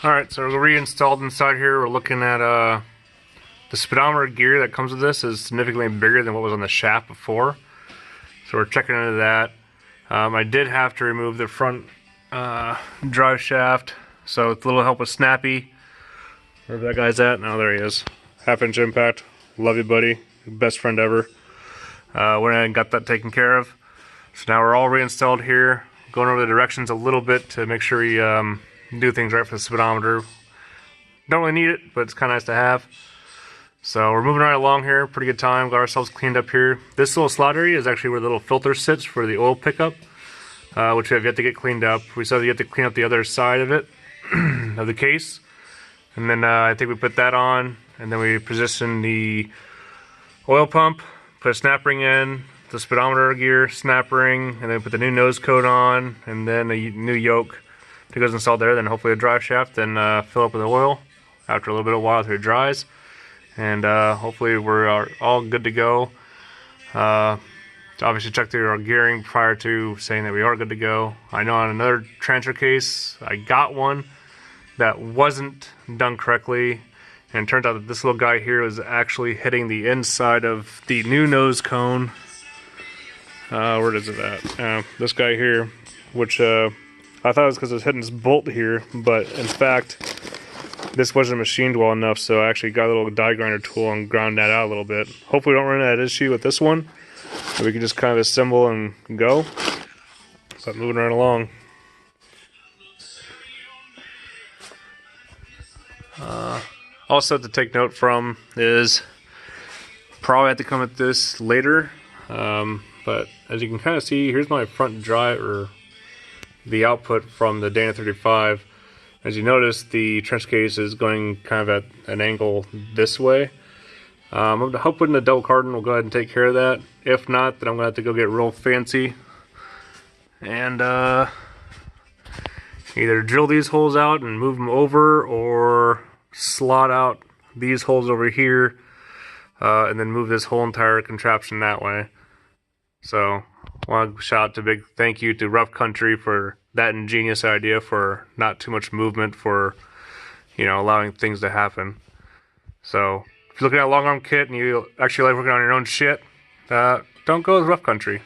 Alright, so we're reinstalled inside here. We're looking at the speedometer gear that comes with this is significantly bigger than what was on the shaft before. So we're checking into that. I did have to remove the front drive shaft, so with a little help with Snappy. Wherever that guy's at. Oh, there he is. Half-inch impact. Love you, buddy. Best friend ever. Went ahead and got that taken care of. So now we're all reinstalled here. Going over the directions a little bit to make sure we do things right for the speedometer. Don't really need it, but it's kind of nice to have. So we're moving right along here. Pretty good time. Got ourselves cleaned up here. This little slot area is actually where the little filter sits for the oil pickup, which we have yet to get cleaned up. We still have yet to clean up the other side of it, of the case. And then I think we put that on, and then we position the oil pump, put a snap ring in, the speedometer gear, snap ring, and then put the new nose coat on, and then a new yoke that goes installed there, then hopefully a drive shaft, then fill up with oil after a little bit of while till it dries. And hopefully we're all good to go. Obviously check through our gearing prior to saying that we are good to go. I know on another transfer case, I got one that wasn't done correctly, and it turns out that this little guy here was actually hitting the inside of the new nose cone. Where is it at? This guy here, which I thought it was because it was hitting this bolt here, but in fact this wasn't machined well enough, so I actually got a little die grinder tool and ground that out a little bit. Hopefully we don't run into that issue with this one, so we can just kind of assemble and go. So moving right along. Also to take note from is probably have to come at this later, but as you can kind of see, here's my front drive, or the output from the Dana 35. As you notice, the trench case is going kind of at an angle this way. I'm hoping the double cardan will go ahead and take care of that. If not, then I'm going to have to go get real fancy and either drill these holes out and move them over, or slot out these holes over here and then move this whole entire contraption that way. So I want to shout out to big thank you to Rough Country for that ingenious idea for not too much movement, for, you know, allowing things to happen. So if you're looking at a long arm kit and you actually like working on your own shit, don't go with Rough Country.